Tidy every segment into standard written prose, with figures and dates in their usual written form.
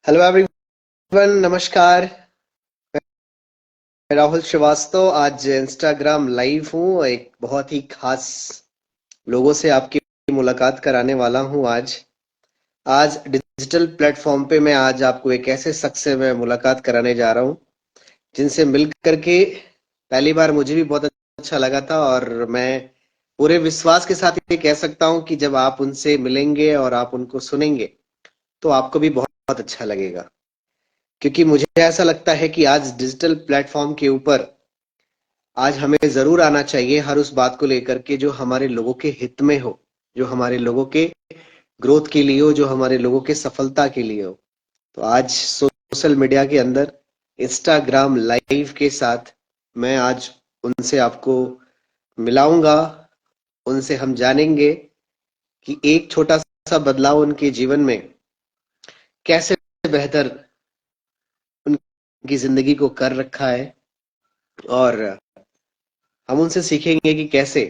Hello everyone, नमस्कार। मैं राहुल श्रीवास्तव आज इंस्टाग्राम लाइव हूँ। एक बहुत ही खास लोगों से आपकी मुलाकात कराने वाला हूँ। आज आज डिजिटल प्लेटफॉर्म पे मैं आज आपको एक ऐसे शख्स से मैं मुलाकात कराने जा रहा हूँ जिनसे मिल करके पहली बार मुझे भी बहुत अच्छा लगा था। और मैं पूरे विश्वास के साथ ये कह सकता हूँ कि जब आप उनसे मिलेंगे और आप उनको सुनेंगे तो आपको भी बहुत बहुत अच्छा लगेगा। क्योंकि मुझे ऐसा लगता है कि आज डिजिटल प्लेटफॉर्म के ऊपर आज हमें जरूर आना चाहिए हर उस बात को लेकर के जो हमारे लोगों के हित में हो, जो हमारे लोगों के ग्रोथ के लिए हो, जो हमारे लोगों के सफलता के लिए हो। तो आज सोशल मीडिया के अंदर इंस्टाग्राम लाइव के साथ मैं आज उनसे आपको मिलाऊंगा। उनसे हम जानेंगे कि एक छोटा सा बदलाव उनके जीवन में कैसे बेहतर उनकी जिंदगी को कर रखा है। और हम उनसे सीखेंगे कि कैसे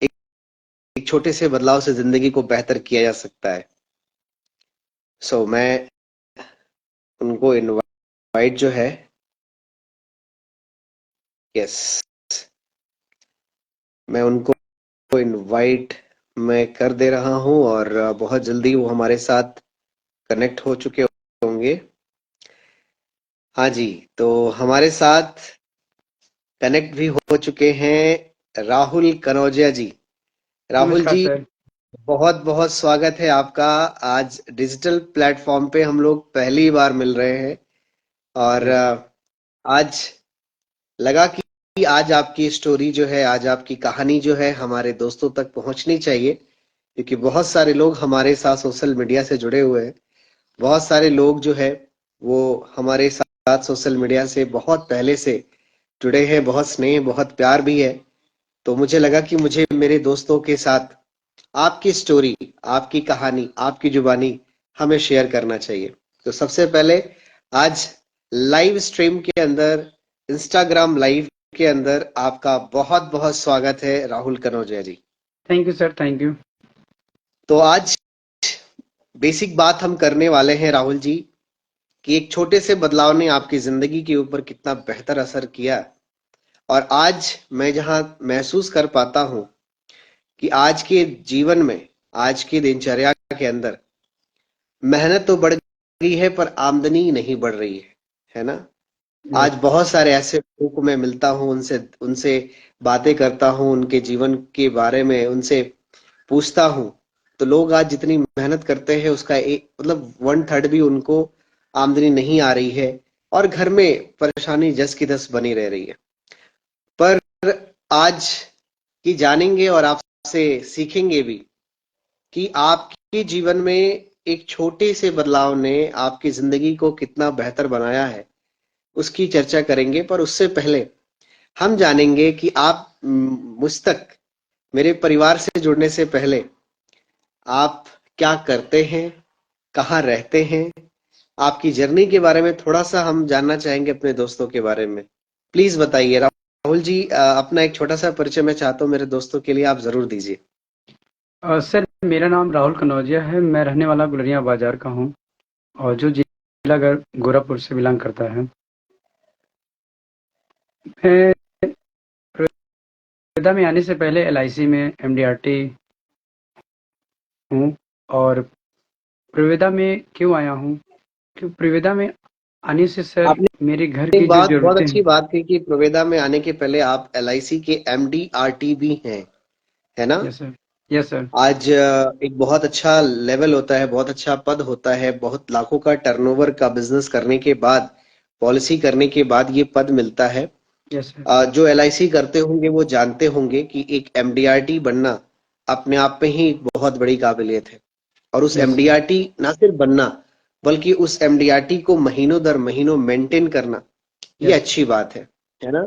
एक छोटे से बदलाव से जिंदगी को बेहतर किया जा सकता है। मैं उनको इनवाइट जो है, यस, मैं उनको इनवाइट मैं कर दे रहा हूं और बहुत जल्दी वो हमारे साथ कनेक्ट हो चुके होंगे। हाँ जी, तो हमारे साथ कनेक्ट भी हो चुके हैं राहुल कनौजिया जी। राहुल नमस्कार जी, सर। बहुत बहुत स्वागत है आपका। आज डिजिटल प्लेटफॉर्म पे हम लोग पहली बार मिल रहे हैं और यस। आज लगा कि आज आपकी स्टोरी जो है, आज आपकी कहानी जो है हमारे दोस्तों तक पहुंचनी चाहिए। क्योंकि बहुत सारे लोग हमारे साथ सोशल मीडिया से जुड़े हुए हैं। बहुत सारे लोग जो है वो हमारे साथ सोशल मीडिया से बहुत पहले से जुड़े हैं। बहुत स्नेह, बहुत प्यार भी है। तो मुझे लगा कि मुझे मेरे दोस्तों के साथ आपकी स्टोरी, आपकी कहानी, आपकी जुबानी हमें शेयर करना चाहिए। तो सबसे पहले आज लाइव स्ट्रीम के अंदर, इंस्टाग्राम लाइव के अंदर आपका बहुत बहुत स्वागत है Rahul Kanaujia ji. Thank you sir, thank you. तो आज बेसिक बात हम करने वाले हैं राहुल जी कि एक छोटे से बदलाव ने आपकी जिंदगी के ऊपर कितना बेहतर असर किया। और आज मैं जहां महसूस कर पाता हूं कि आज के जीवन में, आज की दिनचर्या के अंदर मेहनत तो बढ़ गई है पर आमदनी नहीं बढ़ रही है ना। आज यस। बहुत सारे ऐसे लोगों को मैं मिलता हूँ, उनसे उनसे बातें करता हूँ, उनके जीवन के बारे में उनसे पूछता हूँ। तो लोग आज जितनी मेहनत करते हैं उसका एक मतलब 1/3 भी उनको आमदनी नहीं आ रही है। और घर में परेशानी जस की तस बनी रह रही है। पर आज की जानेंगे और आपसे सीखेंगे भी कि आपके जीवन में एक छोटे से बदलाव ने आपकी जिंदगी को कितना बेहतर बनाया है, उसकी चर्चा करेंगे। पर उससे पहले हम जानेंगे कि आप मुझ तक, मेरे परिवार से जुड़ने से पहले आप क्या करते हैं, कहाँ रहते हैं, आपकी जर्नी के बारे में थोड़ा सा हम जानना चाहेंगे अपने दोस्तों के बारे में। प्लीज बताइए राहुल जी, अपना एक छोटा सा परिचय मैं चाहता हूँ मेरे दोस्तों के लिए आप जरूर दीजिए। सर, मेरा नाम राहुल कनौजिया है। मैं रहने वाला गुलरिया बाजार का हूँ और जो जिला गोरखपुर से बिलोंग करता है। मैं प्रवेदा में आने से पहले एलआईसी में एमडीआरटी हूँ। और प्रवेदा में क्यों आया हूँ? क्यों प्रवेदा में आने से सर आपने मेरे घर एक की जो बात बहुत ज़रूरतें अच्छी हैं। बात की कि प्रवेदा में आने के पहले आप एलआईसी के एमडीआरटी भी हैं, है ना। Yes sir. Yes sir. आज एक बहुत अच्छा लेवल होता है, बहुत अच्छा पद होता है, बहुत लाखों का टर्नओवर का बिजनेस करने के बाद, पॉलिसी करने के बाद ये पद मिलता है। Yes sir. जो एलआईसी करते होंगे वो जानते होंगे कि एक एमडीआरटी बनना अपने आप में ही एक बहुत बड़ी काबिलियत है। और उस यस सर। एमडीआरटी ना सिर्फ बनना, बल्कि उस एमडीआरटी को महीनों दर महीनों मेंटेन करना, ये यस अच्छी बात है ना।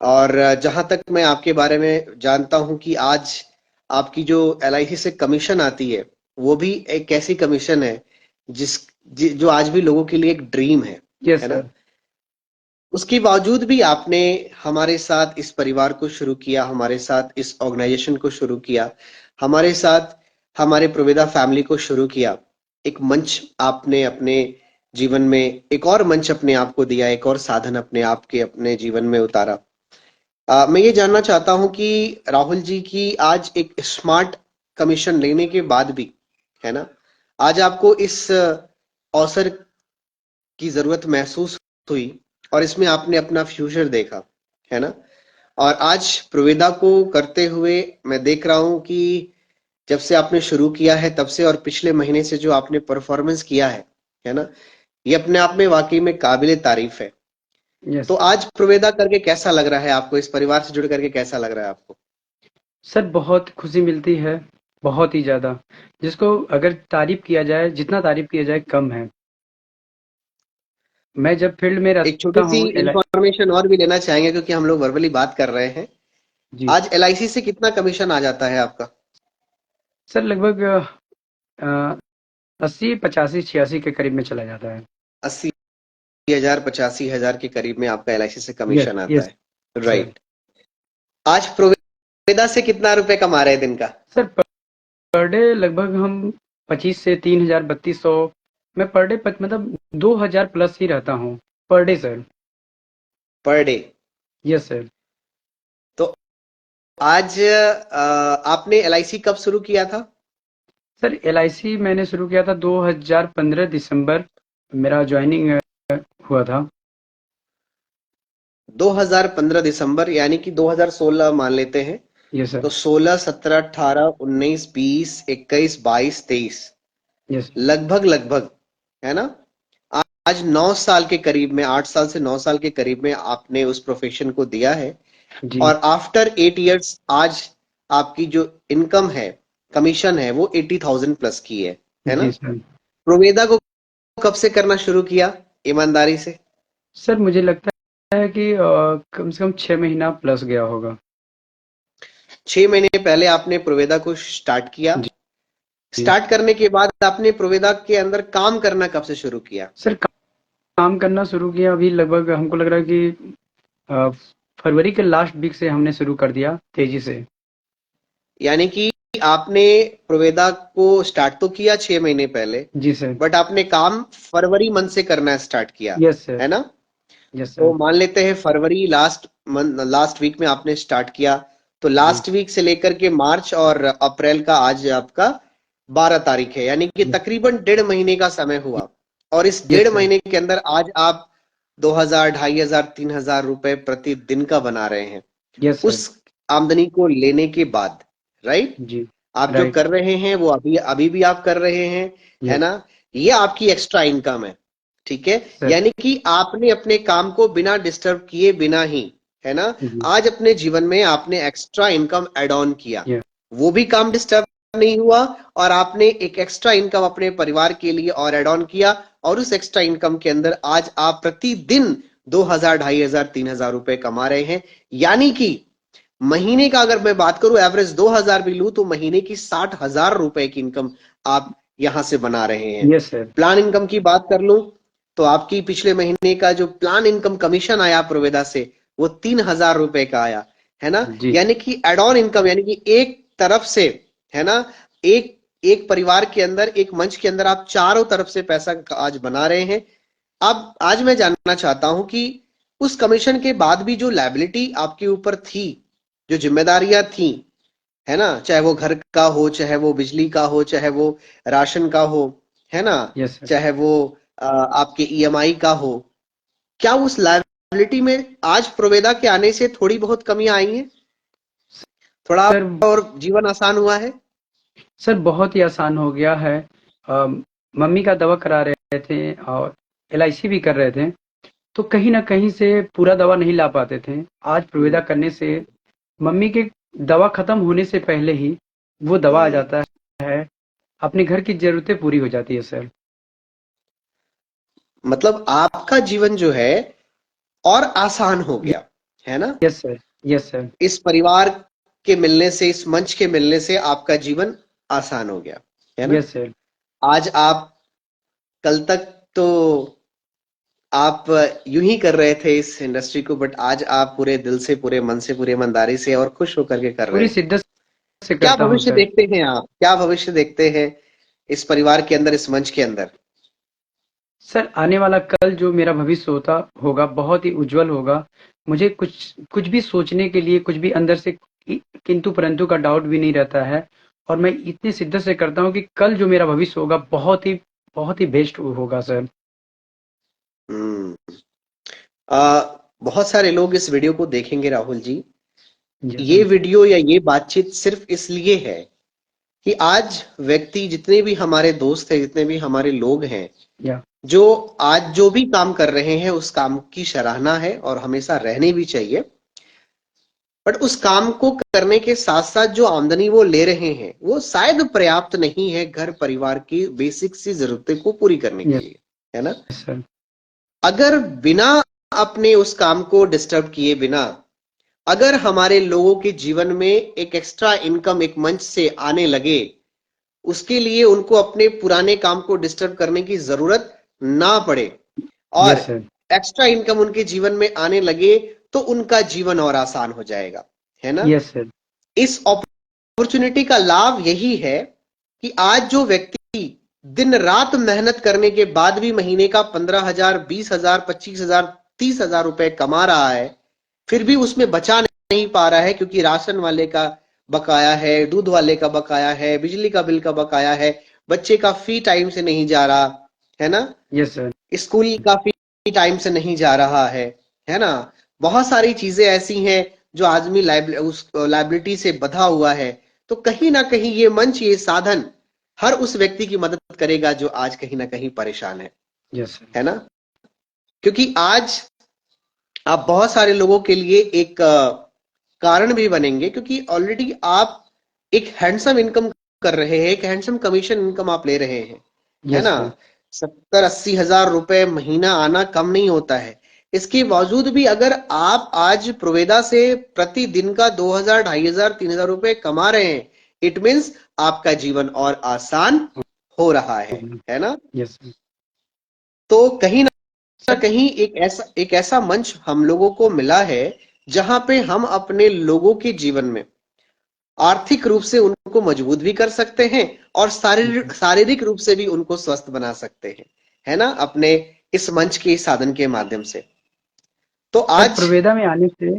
और जहां तक मैं आपके बारे में जानता हूं कि आज आपकी जो एलआईसी से कमीशन आती है, वो भी एक ऐसी कमीशन है जो आज भी लोगों के लिए एक ड्रीम यस है ना। सर। उसके बावजूद भी आपने हमारे साथ इस परिवार को शुरू किया, हमारे साथ इस ऑर्गेनाइजेशन को शुरू किया, हमारे साथ हमारे प्रवेदा फैमिली को शुरू किया। एक मंच आपने अपने जीवन में, एक और मंच अपने आप को दिया, एक और साधन अपने आप के अपने जीवन में उतारा। मैं ये जानना चाहता हूं कि राहुल जी की आज एक स्मार्ट कमीशन लेने के बाद भी, है ना, आज आपको इस अवसर की जरूरत महसूस हुई और इसमें आपने अपना फ्यूचर देखा, है ना। और आज प्रोवेदा को करते हुए मैं देख रहा हूं कि जब से आपने शुरू किया है तब से और पिछले महीने से जो आपने परफॉर्मेंस किया है ना, ये अपने आप में वाकई में काबिले तारीफ है। यस तो आज प्रोवेदा करके कैसा लग रहा है आपको, इस परिवार से जुड़ करके कैसा लग रहा है आपको? सर, बहुत खुशी मिलती है, बहुत ही ज़्यादा। जिसको अगर तारीफ़ किया जाए, जितना तारीफ़ किया जाए कम है। मैं जब फील्ड में एक रहता छोटी सी हूँ एल इंफॉर्मेशन और भी लेना चाहेंगे क्योंकि हम लोग वर्बली बात कर रहे हैं। जी। आज एलआईसी से कितना कमीशन आ जाता है आपका? सर लगभग 80, 85, 86 के करीब में चला जाता है। 80,000 85,000 के करीब में आपका एलआईसी से यस, कमीशन आता यस है। सर। राइट। आज प्रोवेदा से कितना रुपए कमा रहे हैं दिन का? सर पर डे लगभग हम 25 से 3000, 3200, मैं पर डे मतलब 2000 प्लस ही रहता हूँ per day sir. Per day? Yes sir. तो आज आपने एलआईसी कब शुरू किया था? सर एलआईसी मैंने शुरू किया था 2015 दिसंबर, मेरा ज्वाइनिंग हुआ था। 2015 दिसंबर, यानी कि 2016 मान लेते हैं। यस तो सर। 16, 17, 18, 19, 20, 21, 22, 23, yes sir. लगभग लगभग, है ना, आज 9 साल के करीब में, 8 साल से 9 साल के करीब में आपने उस प्रोफेशन को दिया है। जी। और आफ्टर 8 इयर्स आज आपकी जो इनकम है, कमीशन है, वो 80,000 प्लस की है ना। जी सर। प्रोवेदा को कब से करना शुरू किया, ईमानदारी से? सर मुझे लगता है कि कम से कम 6 महीना प्लस गया होगा। 6 महीने पहले आपने प्रोवेदा को स्टार्ट किया। जी। स्टार्ट करने के बाद आपने प्रोवेदा के अंदर काम करना कब से शुरू किया? सर काम करना शुरू किया अभी लगभग हमको लग रहा है कि अ, फरवरी के लास्ट वीक से हमने शुरू कर दिया तेजी से। यानी कि आपने प्रोवेदा को स्टार्ट तो किया 6 महीने पहले, जी सर। बट आपने काम फरवरी मंथ से करना स्टार्ट किया, यस सर। है ना। यस तो सर। मान लेते हैं फरवरी लास्ट मंथ, लास्ट वीक में आपने स्टार्ट किया। तो जी। लास्ट वीक से लेकर के मार्च और अप्रैल का आज आपका 12 तारीख है, यानी कि यस। तकरीबन 1.5 महीने का समय हुआ। और इस यस डेढ़ सर। महीने के अंदर आज आप 2,000, 2,500, 3,000 रुपए प्रतिदिन का बना रहे हैं, यस सर। उस आमदनी को लेने के बाद। राइट। जी। आप जो राइट। कर रहे हैं वो अभी अभी भी आप कर रहे हैं, है यस ना। ये आपकी एक्स्ट्रा इनकम है, ठीक है। सर। यानी कि आपने अपने काम को बिना डिस्टर्ब किए, बिना ही, है ना, जी। आज अपने जीवन में आपने एक्स्ट्रा इनकम ऐड ऑन किया। यस। वो भी काम डिस्टर्ब नहीं हुआ, और आपने एक एक्स्ट्रा इनकम अपने परिवार के लिए और ऐड ऑन किया। और उस एक्स्ट्रा इनकम के अंदर आज आप प्रतिदिन 2,000, 2,500, 3,000 रुपए कमा रहे हैं। यानी कि महीने का अगर मैं बात करूं, एवरेज 2,000 भी लूं तो महीने की 60,000 रुपए की इनकम आप यहां से बना रहे हैं। Yes sir. प्लान इनकम की बात कर लूं तो आपकी पिछले महीने का जो प्लान इनकम कमीशन आया प्रोवेदा से, वो 3,000 रुपए का आया, है ना। जी। यानी कि एड ऑन इनकम, यानी कि एक तरफ से, है ना, एक एक परिवार के अंदर, एक मंच के अंदर आप चारों तरफ से पैसा आज बना रहे हैं। अब आज मैं जानना चाहता हूं कि उस कमीशन के बाद भी जो लायबिलिटी आपके ऊपर थी, जो जिम्मेदारियां थी, है ना, चाहे वो घर का हो, चाहे वो बिजली का हो, चाहे वो राशन का हो, है ना, यस सर। चाहे वो आपके ईएमआई का हो, क्या उस लायबिलिटी में आज प्रोवेदा के आने से थोड़ी बहुत कमियां आई हैं? थोड़ा सर और जीवन आसान हुआ है? सर बहुत ही आसान हो गया है। अ, मम्मी का दवा करा रहे थे और एलआईसी भी कर रहे थे, तो कहीं न कहीं से पूरा दवा नहीं ला पाते थे। आज प्रोविदा करने से मम्मी के दवा खत्म होने से पहले ही वो दवा आ जाता है, अपने घर की ज़रूरतें पूरी हो जाती है सर। मतलब आपका जीवन जो है और आसान हो य गया, है ना। Yes sir. Yes sir. इस परिवार के मिलने से, इस मंच के मिलने से आपका जीवन आसान हो गया, है ना। Yes sir. आज आप, कल तक तो आप यूं ही कर रहे थे इस इंडस्ट्री को, बट आज आप पूरे दिल से, पूरे मन से, पूरी ईमानदारी से और खुश होकर के कर रहे पूरी हैं। शिद्दत से क्या करता हूँ भविष्य सर। देखते हैं आप, क्या भविष्य देखते हैं? इस परिवार के अंदर, इस मंच के अंदर? सर आने वाला कल जो मेरा भविष्य होता होगा बहुत ही उज्जवल होगा। मुझे कुछ कुछ भी सोचने के लिए कुछ भी अंदर से किंतु परंतु का डाउट भी नहीं रहता है। और मैं इतनी शिद्दत से करता हूँ कि कल जो मेरा भविष्य होगा बहुत ही बेस्ट होगा सर। हम्म। बहुत सारे लोग इस वीडियो को देखेंगे राहुल जी। जी ये सर। वीडियो या ये बातचीत सिर्फ इसलिए है कि आज व्यक्ति, जितने भी हमारे दोस्त हैं, जितने भी हमारे लोग हैं, या जो आज जो भी काम कर रहे हैं उस काम की सराहना है और हमेशा रहनी भी चाहिए। बट उस काम को करने के साथ साथ जो आमदनी वो ले रहे हैं वो शायद पर्याप्त नहीं है घर परिवार की बेसिक सी जरूरतें को पूरी करने के यस लिए, है ना? सर। अगर बिना अपने उस काम को डिस्टर्ब किए बिना, अगर हमारे लोगों के जीवन में एक एक्स्ट्रा इनकम एक मंच से आने लगे, उसके लिए उनको अपने पुराने काम को डिस्टर्ब करने की जरूरत ना पड़े और यस सर। एक्स्ट्रा इनकम उनके जीवन में आने लगे, तो उनका जीवन और आसान हो जाएगा, है ना? Yes sir. इस अपॉर्चुनिटी का लाभ यही है कि आज जो व्यक्ति दिन रात मेहनत करने के बाद भी महीने का 15,000, 20,000, 25,000, 30,000 रुपए कमा रहा है, फिर भी उसमें बचा नहीं पा रहा है क्योंकि राशन वाले का बकाया है, दूध वाले का बकाया है, बिजली का बिल का बकाया है, बच्चे का फी टाइम से नहीं जा रहा, है ना? Yes sir. स्कूल का फी टाइम से नहीं जा रहा है ना? बहुत सारी चीजें ऐसी हैं जो आदमी उस लाइबिलिटी से बंधा हुआ है। तो कहीं ना कहीं ये मंच, ये साधन हर उस व्यक्ति की मदद करेगा जो आज कहीं ना कहीं परेशान यस सर। है ना? क्योंकि आज आप बहुत सारे लोगों के लिए एक कारण भी बनेंगे, क्योंकि ऑलरेडी आप एक हैंडसम इनकम कर रहे हैं, एक हैंडसम कमीशन इनकम आप ले रहे हैं, है यस ना? सर। 70-80 हजार रुपए महीना आना कम नहीं होता है। इसके बावजूद भी अगर आप आज प्रोवेदा से प्रतिदिन का 2,000, 2,500, 3,000 रुपए कमा रहे हैं, इट मीन्स आपका जीवन और आसान हो रहा है ना? Yes sir. तो कहीं ना सर कहीं एक ऐसा मंच हम लोगों को मिला है जहां पे हम अपने लोगों के जीवन में आर्थिक रूप से उनको मजबूत भी कर सकते हैं और शारीरिक शारीरिक रूप से भी उनको स्वस्थ बना सकते हैं, है ना? अपने इस मंच के साधन के माध्यम से। तो सर आज प्रवेदा में आने से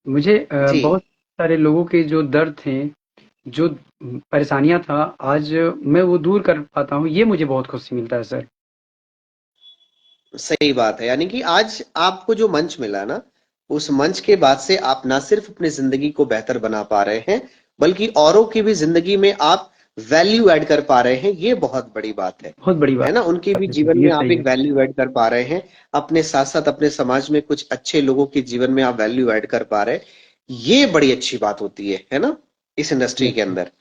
मुझे जी, बहुत सारे लोगों के जो दर्द थे, जो परेशानियां था, आज मैं वो दूर कर पाता हूँ, ये मुझे बहुत खुशी मिलता है सर। सही बात है। यानी कि आज आपको जो मंच मिला ना, उस मंच के बाद से आप ना सिर्फ अपनी जिंदगी को बेहतर बना पा रहे हैं, बल्कि औरों की भी जिंदगी में आप वैल्यू ऐड कर पा रहे हैं। ये बहुत बड़ी बात बहुत बड़ी है बात ना? उनके भी है सर, जीवन ये में आप सही एक है। वैल्यू ऐड कर पा रहे हैं। अपने साथ साथ अपने समाज में कुछ अच्छे लोगों के जीवन में आप वैल्यू ऐड कर पा रहे हैं। ये बड़ी अच्छी बात होती है ना? इस इंडस्ट्री यस के सर। अंदर।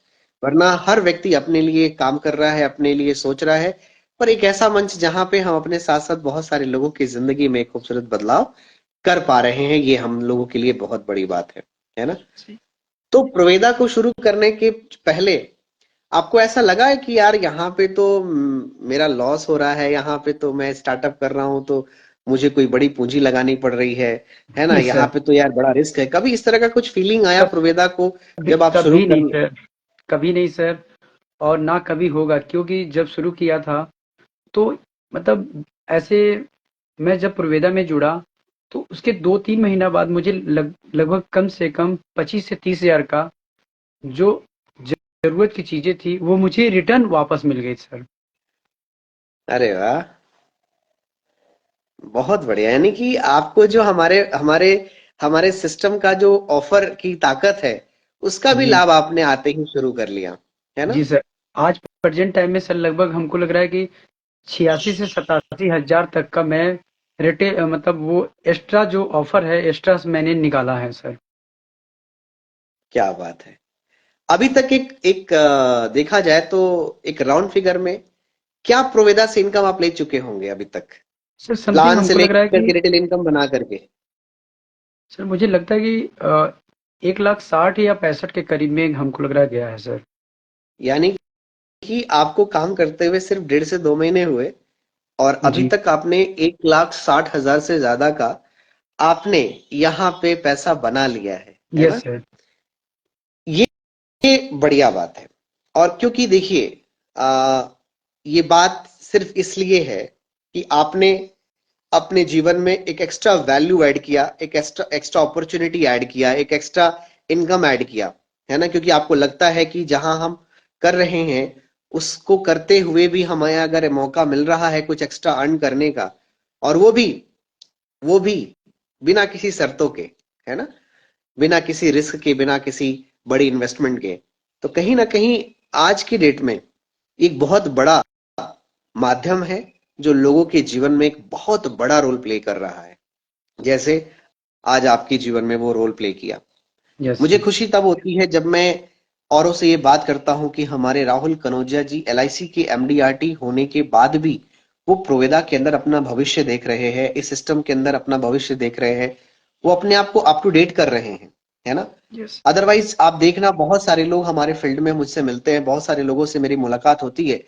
वरना हर व्यक्ति अपने लिए काम कर रहा है, अपने लिए सोच रहा है, पर एक ऐसा मंच जहां पे हम अपने साथ साथ बहुत सारे लोगों की जिंदगी में एक खूबसूरत बदलाव कर पा रहे हैं, ये हम लोगों के लिए बहुत बड़ी बात है ना? सही। तो प्रोवेदा को शुरू करने के पहले आपको ऐसा लगा है कि यार यहाँ पे तो मेरा लॉस हो रहा है, यहाँ पे तो मैं स्टार्टअप कर रहा हूँ तो मुझे कोई बड़ी पूंजी लगानी पड़ रही है ना? नहीं यहाँ सर। पे तो यार बड़ा रिस्क है। कभी इस तरह का कुछ फीलिंग आया प्रोवेदा को कभी जब आप शुरू कभी नहीं कर? सर। कभी नहीं सर। और ना कभी होगा, क्योंकि जब शुरू किया था तो मतलब ऐसे, मैं जब प्रवेदा में जुड़ा तो उसके 2-3 महीना बाद मुझे लगभग कम से कम 25 से 30 हजार का जो जरूरत की चीजें थी वो मुझे रिटर्न वापस मिल गई सर। अरे वाह, बहुत बढ़िया। यानी कि आपको जो हमारे हमारे हमारे सिस्टम का जो ऑफर की ताकत है, उसका भी जी। लाभ आपने आते ही शुरू कर लिया, है ना? जी सर। आज प्रेजेंट टाइम में सर लगभग हमको लग रहा है कि 86 से 87 हजार तक का मैं मतलब वो एक्स्ट्रा जो ऑफर है, एक्स्ट्रा मैंने निकाला है सर। क्या बात है। अभी तक एक एक देखा जाए तो एक राउंड फिगर में क्या प्रोवेदा से इनकम आप ले चुके होंगे अभी तक, सर समथिंग प्लान से हमको लग रहा है लेकर के कि, रिटेल इनकम बना करके? सर मुझे लगता है कि 1,60,000 या 65 के करीब में हमको लग रहा है गया है सर। यानी कि आपको काम करते हुए सिर्फ 1.5 से 2 महीने हुए और अभी जी। तक आपने 1,60,000 से ज्यादा का आपने यहाँ पे पैसा बना लिया है यस ना? सर। ये बढ़िया बात है। और क्योंकि देखिए, ये बात सिर्फ इसलिए है कि आपने अपने जीवन में एक एक्स्ट्रा वैल्यू ऐड किया, एक एक्स्ट्रा एक्स्ट्रा अपॉर्चुनिटी ऐड किया, एक एक्स्ट्रा इनकम ऐड किया, है ना? क्योंकि आपको लगता है कि जहां हम कर रहे हैं उसको करते हुए भी हमें अगर मौका मिल रहा है कुछ एक्स्ट्रा अर्न करने का, और वो भी बिना किसी शर्तों के, है ना, बिना किसी रिस्क के, बिना किसी बड़ी इन्वेस्टमेंट के, तो कहीं ना कहीं आज की डेट में एक बहुत बड़ा माध्यम है जो लोगों के जीवन में एक बहुत बड़ा रोल प्ले कर रहा है, जैसे आज आपके जीवन में वो रोल प्ले किया। यस मुझे सर। खुशी तब होती है जब मैं औरों से ये बात करता हूं कि हमारे राहुल कनौजिया जी एलआईसी के एमडीआरटी होने के बाद भी वो प्रोवेदा के अंदर अपना भविष्य देख रहे हैं, इस सिस्टम के अंदर अपना भविष्य देख रहे हैं, वो अपने आप को अप टू डेट कर रहे हैं, है ना? यस। अदरवाइज आप देखना, बहुत सारे लोग हमारे फील्ड में मुझसे मिलते हैं, बहुत सारे लोगों से मेरी मुलाकात होती है,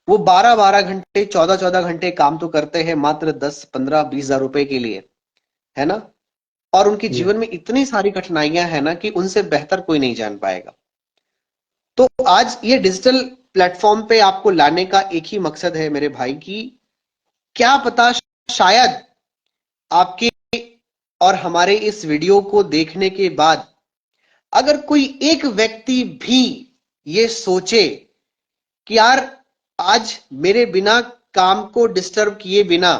वो 12-12 घंटे, 14-14 घंटे काम तो करते हैं मात्र 10-15-20 हजार रुपए के लिए, है ना? और उनके यस जीवन में इतनी सारी कठिनाइयां हैं ना कि उनसे बेहतर कोई नहीं जान पाएगा। तो आज ये डिजिटल प्लेटफॉर्म पे आपको लाने का एक ही मकसद है मेरे भाई की, क्या पता शायद आपके और हमारे इस वीडियो को देखने के बाद अगर कोई एक व्यक्ति भी ये सोचे कि यार आज मेरे बिना काम को डिस्टर्ब किए बिना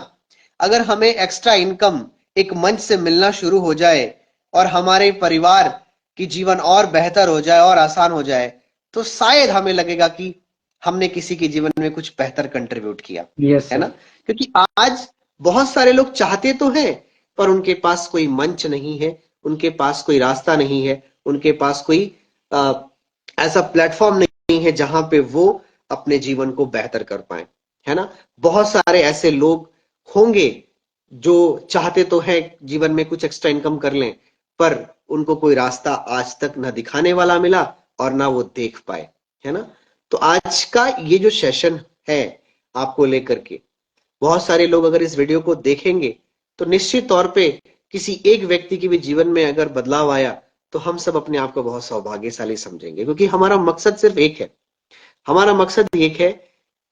अगर हमें एक्स्ट्रा इनकम एक मंच से मिलना शुरू हो जाए और हमारे परिवार की जीवन और बेहतर हो जाए और आसान हो जाए, तो शायद हमें लगेगा कि हमने किसी के जीवन में कुछ बेहतर कंट्रीब्यूट किया, यस है ना? सर। क्योंकि आज बहुत सारे लोग चाहते तो हैं पर उनके पास कोई मंच नहीं है, उनके पास कोई रास्ता नहीं है, उनके पास कोई आ, ऐसा प्लेटफॉर्म नहीं है जहां पे वो अपने जीवन को बेहतर कर पाए, है ना? बहुत सारे ऐसे लोग होंगे जो चाहते तो है जीवन में कुछ एक्स्ट्रा इनकम कर लें, पर उनको कोई रास्ता आज तक ना दिखाने वाला मिला और ना वो देख पाए, है ना? तो आज का ये जो सेशन है आपको लेकर के, बहुत सारे लोग अगर इस वीडियो को देखेंगे तो निश्चित तौर पे किसी एक व्यक्ति के भी जीवन में अगर बदलाव आया तो हम सब अपने आप को बहुत सौभाग्यशाली समझेंगे, क्योंकि हमारा मकसद सिर्फ एक है। हमारा मकसद एक है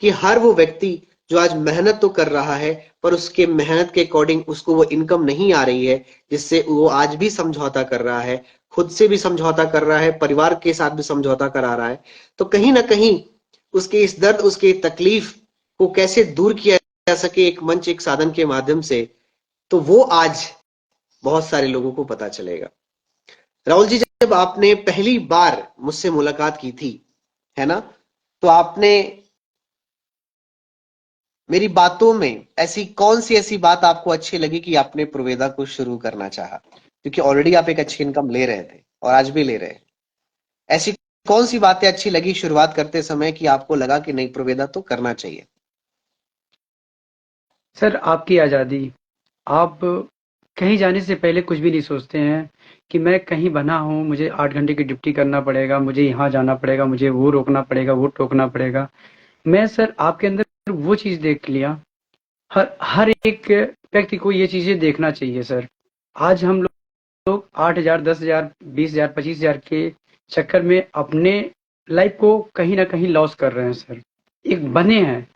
कि हर वो व्यक्ति जो आज मेहनत तो कर रहा है पर उसके मेहनत के अकॉर्डिंग उसको वो इनकम नहीं आ रही है जिससे वो आज भी समझौता कर रहा है, खुद से भी समझौता कर रहा है, परिवार के साथ भी समझौता करा रहा है, तो कहीं ना कहीं उसके इस दर्द, उसके तकलीफ को कैसे दूर किया जा सके एक मंच, एक साधन के माध्यम से, तो वो आज बहुत सारे लोगों को पता चलेगा। राहुल जी, जब आपने पहली बार मुझसे मुलाकात की थी, है ना, तो आपने मेरी बातों में ऐसी कौन सी ऐसी बात आपको अच्छी लगी कि आपने प्रोवेदा को शुरू करना चाहा? क्योंकि ऑलरेडी आप एक अच्छी इनकम ले रहे थे और आज भी ले रहे हैं। ऐसी कौन सी बातें अच्छी लगी शुरुआत करते समय कि आपको लगा कि नहीं, प्रोवेदा तो करना चाहिए? सर, आपकी आज़ादी। आप कहीं जाने से पहले कुछ भी नहीं सोचते हैं कि मैं कहीं बना हूँ, मुझे 8 घंटे की ड्यूटी करना पड़ेगा, मुझे यहाँ जाना पड़ेगा, मुझे वो रोकना पड़ेगा, वो टोकना पड़ेगा। मैं सर आपके अंदर वो चीज़ देख लिया। हर हर एक व्यक्ति को ये चीज़ें देखना चाहिए सर। आज हम लोग 8,000, 10,000, 20,000, 25,000 के चक्कर में अपने लाइफ को कहीं न कहीं लॉस कर रहे हैं सर। एक बने हैं,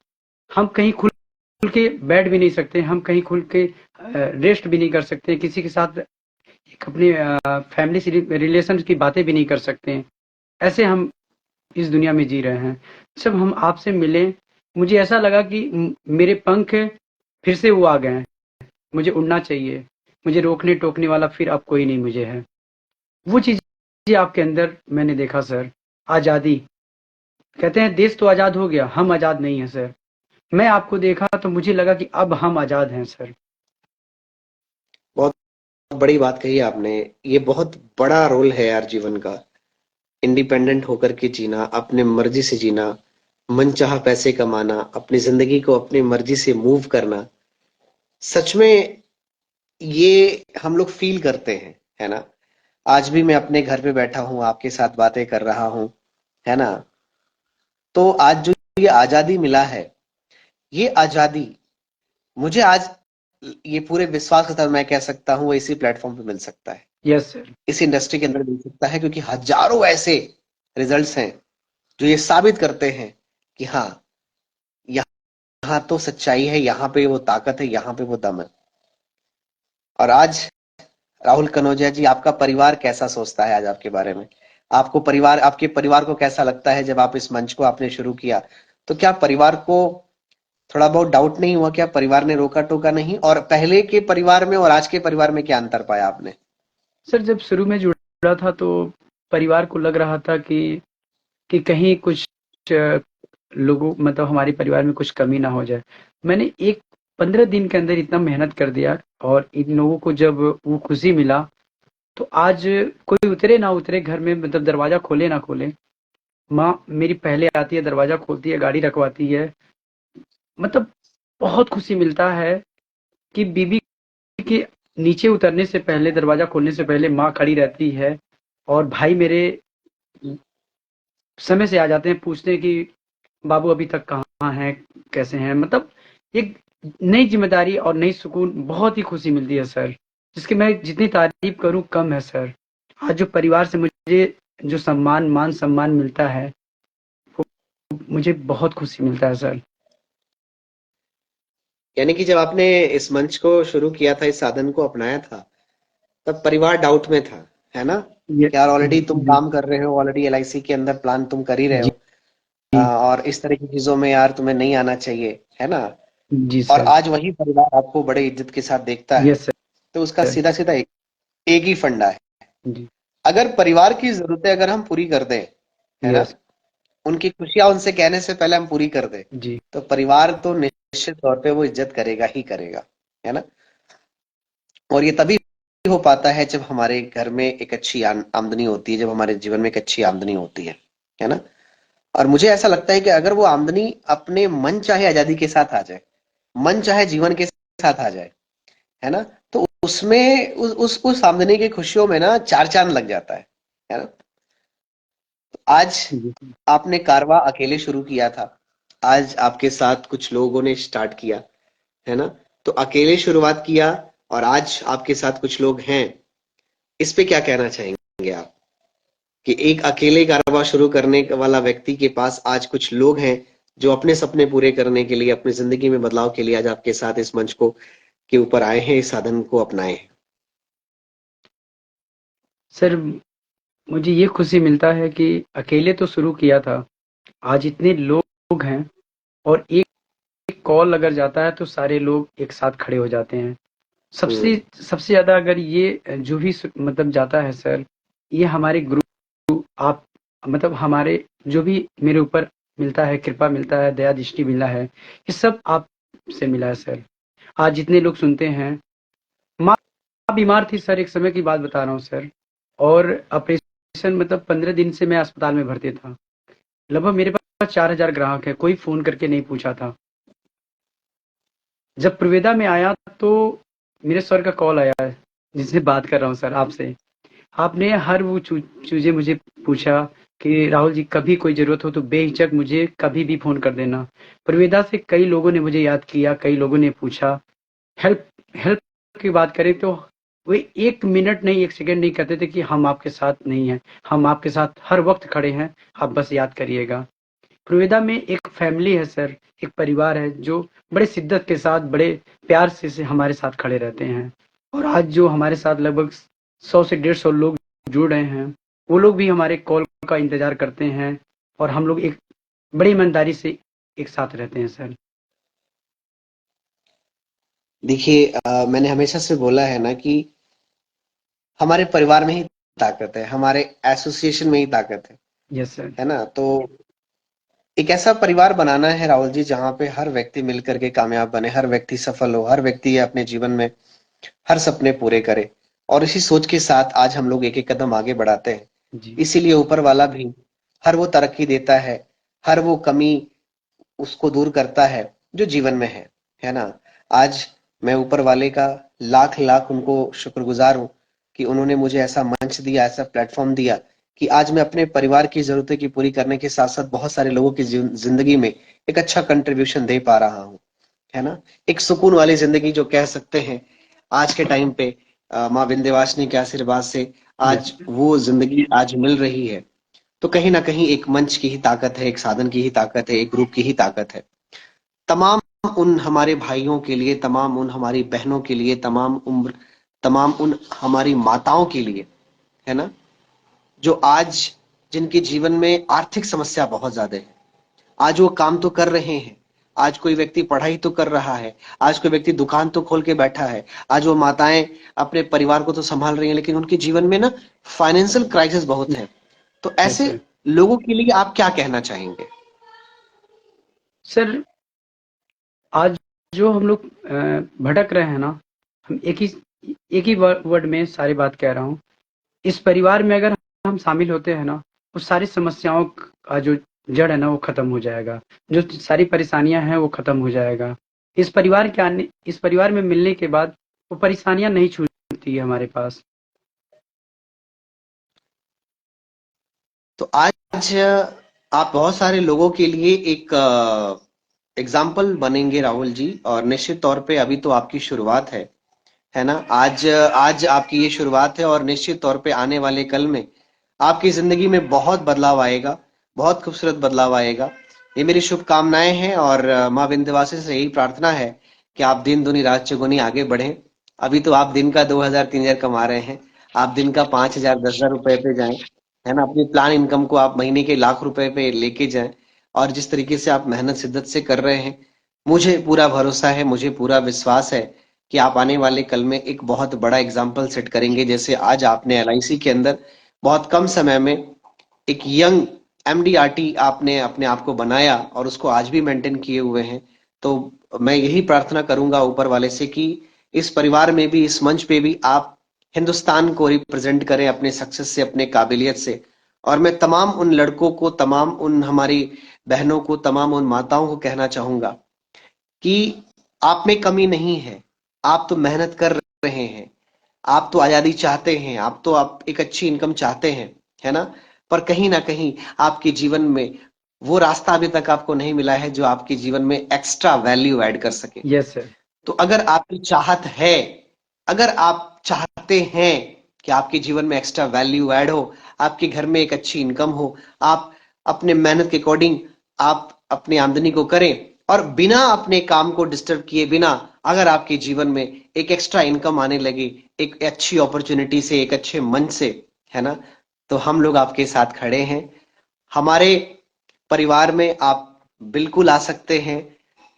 हम कहीं खुल के बैठ भी नहीं सकते, हम कहीं खुल के रेस्ट भी नहीं कर सकते, किसी के साथ एक अपने फैमिली से रिलेशन की बातें भी नहीं कर सकते हैं। ऐसे हम इस दुनिया में जी रहे हैं। जब हम आपसे मिले, मुझे ऐसा लगा कि मेरे पंख फिर से वो आ गए हैं, मुझे उड़ना चाहिए, मुझे रोकने टोकने वाला फिर अब कोई नहीं मुझे है। वो चीज़ें आपके अंदर मैंने देखा सर। आज़ादी, कहते हैं देश तो आज़ाद हो गया, हम आज़ाद नहीं हैं सर। मैं आपको देखा तो मुझे लगा कि अब हम आज़ाद हैं सर। बहुत बड़ी बात कही आपने। ये बहुत बड़ा रोल है यार जीवन का, इंडिपेंडेंट होकर के जीना, अपने मर्जी से जीना, मनचाहा पैसे कमाना, अपनी जिंदगी को अपनी मर्जी से मूव करना। सच में ये हम लोग फील करते हैं, है ना? आज भी मैं अपने घर पे बैठा हूँ, आपके साथ बातें कर रहा हूँ, है ना? तो आज जो ये आजादी मिला है, ये आजादी मुझे आज ये पूरे विश्वास के साथ मैं कह सकता हूँ वो इसी प्लेटफॉर्म पे मिल सकता है, यस सर। इस इंडस्ट्री के अंदर मिल सकता है, क्योंकि हजारों ऐसे रिजल्ट्स हैं जो ये साबित करते हैं कि हाँ, यहाँ तो सच्चाई है, यहाँ पे वो ताकत है, यहाँ पे वो दम है। और आज राहुल कनौजिया जी, आपका परिवार कैसा सोचता है आज आपके बारे में? आपको परिवार, आपके परिवार को कैसा लगता है जब आप इस मंच को आपने शुरू किया? तो क्या परिवार को थोड़ा बहुत डाउट नहीं हुआ? क्या परिवार ने रोका टोका नहीं? और पहले के परिवार में और आज के परिवार में क्या अंतर पाया आपने? सर जब शुरू में जुड़ा था तो परिवार को लग रहा था कि कहीं कुछ लोगों मतलब हमारे परिवार में कुछ कमी ना हो जाए। मैंने एक 15 दिन के अंदर इतना मेहनत कर दिया और इन लोगों को जब वो खुशी मिला तो आज कोई उतरे ना उतरे घर में मतलब दरवाजा खोले ना खोले, माँ मेरी पहले आती है, दरवाजा खोलती है, गाड़ी रखवाती है। मतलब बहुत खुशी मिलता है कि बीवी के नीचे उतरने से पहले, दरवाजा खोलने से पहले माँ खड़ी रहती है और भाई मेरे समय से आ जाते हैं, पूछते हैं कि बाबू अभी तक कहाँ हैं, कैसे हैं। मतलब एक नई जिम्मेदारी और नई सुकून, बहुत ही खुशी मिलती है सर, जिसकी मैं जितनी तारीफ करूं कम है सर। आज जो परिवार से मुझे जो सम्मान, मान सम्मान मिलता है, मुझे बहुत खुशी मिलता है सर। यानी कि जब आपने इस मंच को शुरू किया था, इस साधन को अपनाया था, तब परिवार डाउट में था, है ना? ये कि यार ऑलरेडी तुम जी काम कर रहे हो, ऑलरेडी एलआईसी के अंदर प्लान तुम कर ही रहे जी हो, और इस तरह की चीजों में यार तुम्हें नहीं आना चाहिए, है ना? जी और सर। आज वही परिवार आपको बड़े इज्जत के साथ देखता है। यस तो उसका सर। सीधा सीधा एक ही फंडा है। जी। अगर परिवार की जरूरतें अगर हम पूरी कर दें, है ना, यस। उनकी खुशियां उनसे कहने से पहले हम पूरी कर दें, जी। तो परिवार तो निश्चित तौर पे वो इज्जत करेगा ही करेगा, है ना? और ये तभी हो पाता है जब हमारे घर में एक अच्छी आमदनी होती है, जब हमारे जीवन में एक अच्छी आमदनी होती है ना? और मुझे ऐसा लगता है कि अगर वो आमदनी अपने मन चाहे आजादी के साथ आ जाए, मन चाहे जीवन के साथ आ जाए, है ना, तो उसमें उस आमदनी की खुशियों में ना चार चांद लग जाता है ना? आज जी। आपने कारवां अकेले शुरू किया था, आज आपके साथ कुछ लोगों ने स्टार्ट किया, है ना? तो अकेले शुरुआत किया और आज आपके साथ कुछ लोग हैं, इस पे क्या कहना चाहेंगे आप? कि एक अकेले कारवां शुरू करने वाला व्यक्ति के पास आज कुछ लोग हैं जो अपने सपने पूरे करने के लिए, अपनी जिंदगी में बदलाव के लिए आज आपके साथ इस मंच को के ऊपर आए हैं, इस साधन को अपनाए हैं। सर मुझे ये खुशी मिलता है कि अकेले तो शुरू किया था, आज इतने लोग हैं और एक कॉल अगर जाता है तो सारे लोग एक साथ खड़े हो जाते हैं। सबसे हम्म। सबसे ज्यादा अगर ये जो भी मतलब जाता है सर, ये हमारे गुरु, आप मतलब हमारे जो भी मेरे ऊपर मिलता है, कृपा मिलता है, दया दृष्टि मिला है, ये सब आपसे मिला है सर। आज जितने लोग सुनते हैं, माँ बीमार थी सर, एक समय की बात बता रहा हूँ सर, और ऑपरेशन मतलब 15 दिन से मैं अस्पताल में भर्ती था। लगभग मेरे पास 4,000 ग्राहक है, कोई फोन करके नहीं पूछा था। जब प्रवेदा में आया तो मेरे सर का कॉल आया है, जिससे बात कर रहा हूँ सर आपसे। आपने हर वो चीजें मुझे पूछा कि राहुल जी कभी कोई जरूरत हो तो बेहिचक मुझे कभी भी फोन कर देना। प्रवेदा से कई लोगों ने मुझे याद किया, कई लोगों ने पूछा। हेल्प हेल्प की बात करें तो वे 1 मिनट नहीं, 1 सेकंड नहीं कहते थे कि हम आपके साथ नहीं हैं, हम आपके साथ हर वक्त खड़े हैं, आप बस याद करिएगा। प्रवेदा में एक फैमिली है सर, एक परिवार है जो बड़े शिद्दत के साथ, बड़े प्यार से हमारे साथ खड़े रहते हैं। और आज जो हमारे साथ लगभग 100 से 150 लोग जुड़ रहे हैं, वो लोग भी हमारे कॉल का इंतजार करते हैं और हम लोग एक बड़ी ईमानदारी से एक साथ रहते हैं सर। देखिए, मैंने हमेशा से बोला है ना कि हमारे परिवार में ही ताकत है, हमारे एसोसिएशन में ही ताकत यस सर। है ना? तो एक ऐसा परिवार बनाना है राहुल जी, जहां पे हर व्यक्ति मिल करके कामयाब बने, हर व्यक्ति सफल हो, हर व्यक्ति अपने जीवन में हर सपने पूरे करे। और इसी सोच के साथ आज हम लोग एक एक कदम आगे बढ़ाते हैं। जी। इसीलिए ऊपर वाला भी हर वो तरक्की देता है, हर वो कमी उसको दूर करता है जो जीवन में है ना? आज मैं ऊपर वाले का लाख लाख उनको शुक्रगुजार हूँ कि उन्होंने मुझे ऐसा मंच दिया, ऐसा प्लेटफॉर्म दिया कि आज मैं अपने परिवार की जरूरतें की पूरी करने के साथ साथ बहुत सारे लोगों की जिंदगी में एक अच्छा कंट्रीब्यूशन दे पा रहा हूँ, है ना? एक सुकून वाली जिंदगी जो कह सकते हैं आज के टाइम पे, माँ विंध्यवासिनी के आशीर्वाद से यस आज वो जिंदगी आज मिल रही है। तो कहीं ना कहीं एक मंच की ही ताकत है, एक साधन की ही ताकत है, एक ग्रुप की ही ताकत है। तमाम उन हमारे भाइयों के लिए, तमाम उन हमारी बहनों के लिए, तमाम उन हमारी माताओं के लिए, है ना, जो आज जिनके जीवन में आर्थिक समस्या बहुत ज्यादा है। आज वो काम तो कर रहे हैं, आज कोई व्यक्ति पढ़ाई तो कर रहा है, आज कोई व्यक्ति दुकान तो खोल के बैठा है, आज वो माताएं अपने परिवार को तो संभाल रही हैं, लेकिन उनके जीवन में ना फाइनेंशियल क्राइसिस बहुत है। तो यस ऐसे सर। लोगों के लिए आप क्या कहना चाहेंगे? सर, आज जो हम लोग भटक रहे हैं ना, हम एक ही वर्ड में सारी बात कह रहा हूँ। इस परिवार में अगर हम शामिल होते हैं ना, वो सारी समस्याओं का जो जड़ है ना वो खत्म हो जाएगा। जो सारी परेशानियां हैं वो खत्म हो जाएगा। इस परिवार में मिलने के बाद वो परेशानियां नहीं छूटती है हमारे पास। तो आज आप बहुत सारे लोगों के लिए एक एग्जाम्पल बनेंगे राहुल जी, और निश्चित तौर पे अभी तो आपकी शुरुआत है ना। आज आज आपकी ये शुरुआत है, और निश्चित तौर पे आने वाले कल में आपकी जिंदगी में बहुत बदलाव आएगा, बहुत खूबसूरत बदलाव आएगा। ये मेरी शुभकामनाएं हैं, और माँ विंध्यवासिनी से यही प्रार्थना है कि आप दिन दुनी रात चौगुनी आगे बढ़ें। अभी तो आप दिन का 2,000 3,000 कमा रहे हैं, आप दिन का 5,000 10,000 रुपए पे जाएं, है ना। अपनी प्लान इनकम को आप महीने के लाख रुपए पे लेके जाएं, और जिस तरीके से आप मेहनत शिद्दत से कर रहे हैं, मुझे पूरा भरोसा है, मुझे पूरा विश्वास है कि आप आने वाले कल में एक बहुत बड़ा एग्जाम्पल सेट करेंगे। जैसे आज आपने एलआईसी के अंदर बहुत कम समय में एक यंग एमडीआरटी आपने अपने आप को बनाया, और उसको आज भी मेंटेन किए हुए हैं। तो मैं यही प्रार्थना करूंगा ऊपर वाले से कि इस परिवार में भी, इस मंच पे भी आप हिंदुस्तान को रिप्रेजेंट करें अपने सक्सेस से, अपने काबिलियत से। और मैं तमाम उन लड़कों को, तमाम उन हमारी बहनों को, तमाम उन माताओं को कहना चाहूंगा कि आप में कमी नहीं है। आप तो मेहनत कर रहे हैं, आप तो आजादी चाहते हैं, आप एक अच्छी इनकम चाहते हैं, है ना। पर कहीं ना कहीं आपके जीवन में वो रास्ता अभी तक आपको नहीं मिला है जो आपके जीवन में एक्स्ट्रा वैल्यू ऐड कर सके। Yes sir. तो अगर आपकी चाहत है, अगर आप चाहते हैं कि आपके जीवन में एक्स्ट्रा वैल्यू ऐड हो, आपके घर में एक अच्छी इनकम हो, आप अपने मेहनत के अकॉर्डिंग आप अपनी आमदनी को करें, और बिना अपने काम को डिस्टर्ब किए बिना अगर आपके जीवन में एक एक्स्ट्रा इनकम आने लगे, एक अच्छी अपॉर्चुनिटी से, एक अच्छे मंच से, है ना, तो हम लोग आपके साथ खड़े हैं। हमारे परिवार में आप बिल्कुल आ सकते हैं।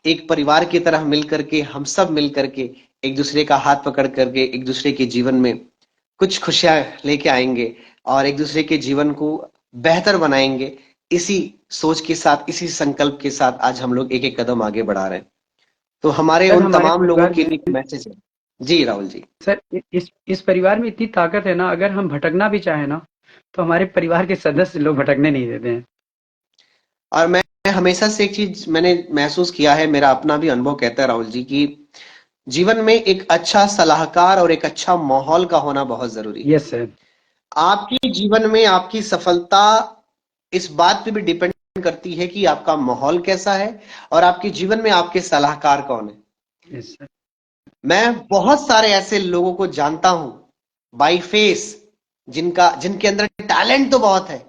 एक परिवार की तरह मिल करके, हम सब मिल करके, एक दूसरे का हाथ पकड़ करके एक दूसरे के जीवन में कुछ खुशियां लेके आएंगे, और एक दूसरे के जीवन को बेहतर बनाएंगे। इसी सोच के साथ, इसी संकल्प के साथ आज हम लोग एक एक कदम आगे बढ़ा रहे हैं। तो हमारे सर, उन हमारे तमाम लोगों परिवार के में लिए मैसेज है। जी राहुल जी। सर, इस परिवार में इतनी ताकत है ना, अगर हम भटकना भी चाहे ना, तो हमारे परिवार के सदस्य लोग भटकने नहीं देते हैं। और मैं हमेशा से एक चीज मैंने महसूस किया है, मेरा अपना भी अनुभव कहता है राहुल जी, कि जीवन में एक अच्छा सलाहकार और एक अच्छा माहौल का होना बहुत जरूरी है। Yes sir. आपके जीवन में आपकी सफलता इस बात पे भी डिपेंड करती है कि आपका माहौल कैसा है, और आपके जीवन में आपके सलाहकार कौन है। Yes sir. मैं बहुत सारे ऐसे लोगों को जानता हूं बाई फेस, जिनके अंदर टैलेंट तो बहुत है,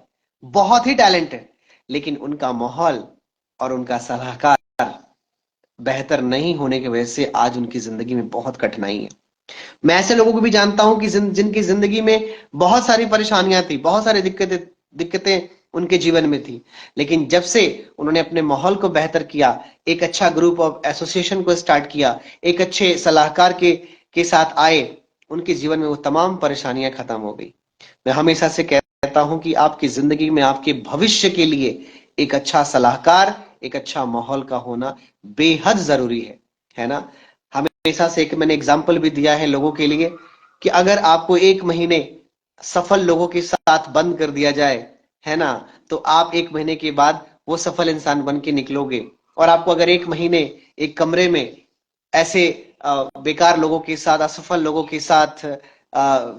बहुत ही टैलेंट है, लेकिन उनका माहौल और उनका सलाहकार बेहतर नहीं होने की वजह से आज उनकी जिंदगी में बहुत कठिनाई है। मैं ऐसे लोगों को भी जानता हूं कि जिनकी जिंदगी में बहुत सारी परेशानियां थी, बहुत सारी दिक्कतें दिक्कतें उनके जीवन में थी, लेकिन जब से उन्होंने अपने माहौल को बेहतर किया, एक अच्छा ग्रुप ऑफ एसोसिएशन को स्टार्ट किया, एक अच्छे सलाहकार के साथ आए, उनके जीवन में वो तमाम परेशानियां खत्म हो गई। मैं हमेशा से कहता हूं कि आपकी जिंदगी में, आपके भविष्य के लिए एक अच्छा सलाहकार, एक अच्छा माहौल का होना बेहद जरूरी है ना। हमेशा से एक मैंने एग्जाम्पल भी दिया है लोगों के लिए कि अगर आपको 1 महीने सफल लोगों के साथ बंद कर दिया जाए, है ना, तो आप 1 महीने के बाद वो सफल इंसान बन के निकलोगे। और आपको अगर 1 महीने एक कमरे में ऐसे बेकार लोगों के साथ, असफल लोगों के साथ,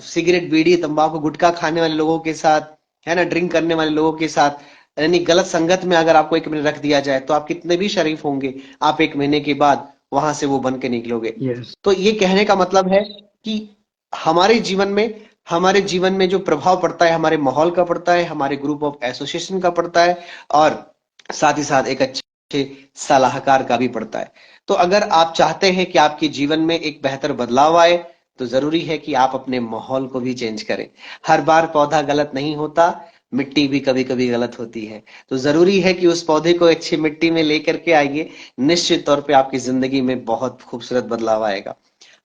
सिगरेट बीड़ी तंबाकू गुटखा खाने वाले लोगों के साथ, है ना, ड्रिंक करने वाले लोगों के साथ, यानी गलत संगत में अगर आपको 1 महीने रख दिया जाए, तो आप कितने भी शरीफ होंगे, आप 1 महीने के बाद वहां से वो बन के निकलोगे। यस। तो ये कहने का मतलब है कि हमारे जीवन में हमारे जीवन में जो प्रभाव पड़ता है, हमारे माहौल का पड़ता है, हमारे ग्रुप ऑफ एसोसिएशन का पड़ता है, और साथ ही साथ एक अच्छा सलाहकार का भी पड़ता है। तो अगर आप चाहते हैं कि आपके जीवन में एक बेहतर बदलाव आए, तो जरूरी है कि आप अपने माहौल को भी चेंज करें। हर बार पौधा गलत नहीं होता, मिट्टी भी कभी कभी गलत होती है। तो जरूरी है कि उस पौधे को अच्छी मिट्टी में लेकर के आइए। निश्चित तौर पे आपकी जिंदगी में बहुत खूबसूरत बदलाव आएगा।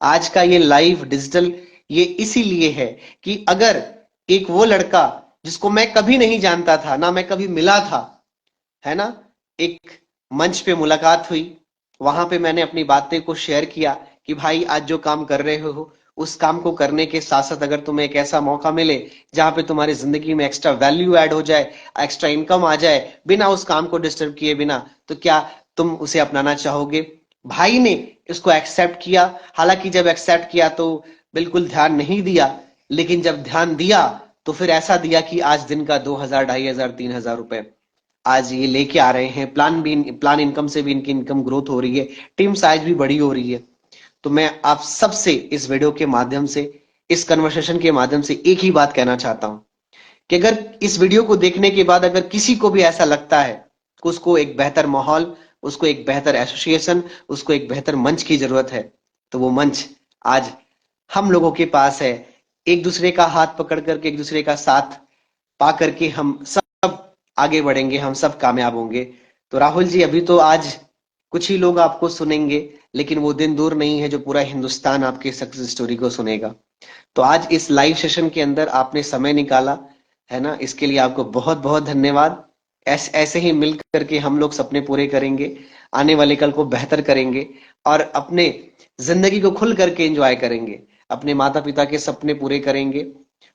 आज का ये लाइव डिजिटल ये इसीलिए है कि अगर एक वो लड़का जिसको मैं कभी नहीं जानता था, ना मैं कभी मिला था, है ना, एक मंच पे मुलाकात हुई, वहां पे मैंने अपनी बातें को शेयर किया कि भाई आज जो काम कर रहे हो उस काम को करने के साथ साथ अगर तुम्हें एक ऐसा मौका मिले जहां पे तुम्हारी जिंदगी में एक्स्ट्रा वैल्यू ऐड हो जाए, एक्स्ट्रा इनकम आ जाए बिना उस काम को डिस्टर्ब किए बिना, तो क्या तुम उसे अपनाना चाहोगे? भाई ने इसको एक्सेप्ट किया। हालांकि जब एक्सेप्ट किया तो बिल्कुल ध्यान नहीं दिया, लेकिन जब ध्यान दिया तो फिर ऐसा दिया कि आज दिन का 2,000, 2,500, 3,000 रुपए आज ये लेके आ रहे हैं। प्लान इनकम से भी इनकी इनकम ग्रोथ हो रही है, टीम साइज भी बड़ी हो रही है। तो मैं आप सबसे इस वीडियो के माध्यम से, इस कन्वर्सेशन के माध्यम से एक ही बात कहना चाहता हूं कि अगर इस वीडियो को देखने के बाद अगर किसी को भी ऐसा लगता है कि उसको एक बेहतर माहौल, उसको एक बेहतर एसोसिएशन, उसको एक बेहतर मंच की जरूरत है, तो वो मंच आज हम लोगों के पास है। एक दूसरे का हाथ पकड़ करके, एक दूसरे का साथ पा करके हम सब आगे बढ़ेंगे, हम सब कामयाब होंगे। तो राहुल जी, अभी तो आज कुछ ही लोग आपको सुनेंगे, लेकिन वो दिन दूर नहीं है जो पूरा हिंदुस्तान आपके सक्सेस स्टोरी को सुनेगा। तो आज इस लाइव सेशन के अंदर आपने समय निकाला, है ना, इसके लिए आपको बहुत बहुत धन्यवाद। ऐसे ही मिल करके हम लोग सपने पूरे करेंगे, आने वाले कल को बेहतर करेंगे और अपने जिंदगी को खुल करके एंजॉय करेंगे, अपने माता पिता के सपने पूरे करेंगे,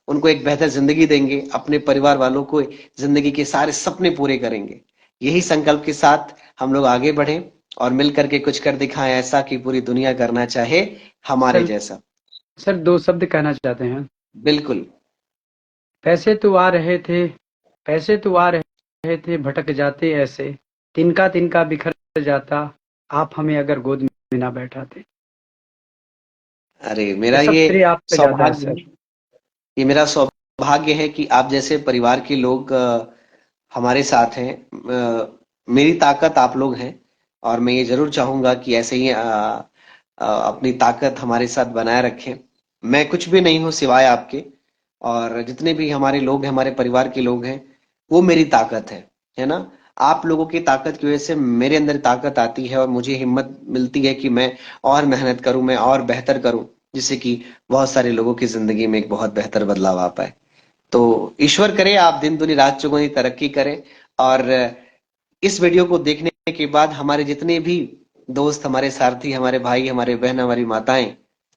उनको एक बेहतर जिंदगी देंगे, अपने परिवार वालों को जिंदगी के सारे सपने पूरे करेंगे। यही संकल्प के साथ हम लोग आगे बढ़े और मिल करके कुछ कर दिखाएं ऐसा कि पूरी दुनिया करना चाहे हमारे सर जैसा। सर 2 शब्द कहना चाहते हैं। बिल्कुल। पैसे तो आ रहे थे, पैसे तो आ रहे थे भटक जाते ऐसे, तिनका तिनका बिखर जाता, आप हमें अगर गोद में ना बैठाते। अरे ये मेरा सब ये श्रेय आप पे जाता है सौभाग्य है, सर। ये मेरा सौभाग्य है कि आप जैसे परिवार के लोग हमारे साथ हैं। मेरी ताकत आप लोग हैं और मैं ये जरूर चाहूंगा कि ऐसे ही अपनी ताकत हमारे साथ बनाए रखें। मैं कुछ भी नहीं हूँ सिवाय आपके, और जितने भी हमारे लोग हैं, हमारे परिवार के लोग हैं, वो मेरी ताकत है ना। आप लोगों की ताकत की वजह से मेरे अंदर ताकत आती है और मुझे हिम्मत मिलती है कि मैं और मेहनत करूं, मैं और बेहतर करूं, जिससे कि बहुत सारे लोगों की जिंदगी में एक बहुत बेहतर बदलाव आ पाए। तो ईश्वर करे आप दिन दुनी रात चौगुनी तरक्की करें। और इस वीडियो को देखने के बाद हमारे जितने भी दोस्त, हमारे सारथी, हमारे भाई, हमारे बहन, हमारी माताएं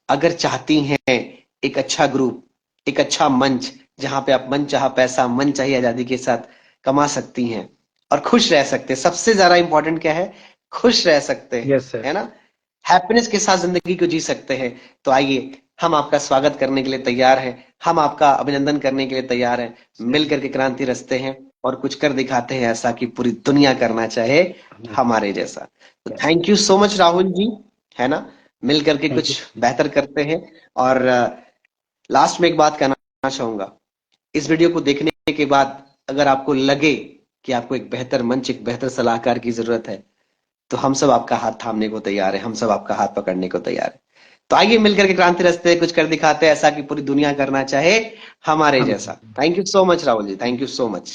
अगर चाहती हैं एक अच्छा ग्रुप, एक अच्छा मंच जहां पे आप मन चाहा पैसा, मन चाहिए आजादी के साथ कमा सकती हैं और खुश रह सकते हैं। सबसे ज्यादा इंपॉर्टेंट क्या है? खुश रह सकते हैं, यस सर। है ना, हैप्पीनेस के साथ जिंदगी को जी सकते हैं। तो आइए, हम आपका स्वागत करने के लिए तैयार हैं, हम आपका अभिनंदन करने के लिए तैयार हैं। मिल करके क्रांति रचते हैं और कुछ कर दिखाते हैं ऐसा कि पूरी दुनिया करना चाहे हमारे जैसा। तो thank you so much Rahul ji, है ना, मिल करके थैंक यू। कुछ बेहतर करते हैं। और लास्ट में एक बात कहना चाहूंगा, इस वीडियो को देखने के बाद अगर आपको लगे कि आपको एक बेहतर मंच, एक बेहतर सलाहकार की जरूरत है, तो हम सब आपका हाथ थामने को तैयार है, हम सब आपका हाथ पकड़ने को तैयार है। तो आइए मिलकर के क्रांति रचते, कुछ कर दिखाते हैं ऐसा कि पूरी दुनिया करना चाहे हमारे हम जैसा। Thank you so much Rahul ji, thank you so much.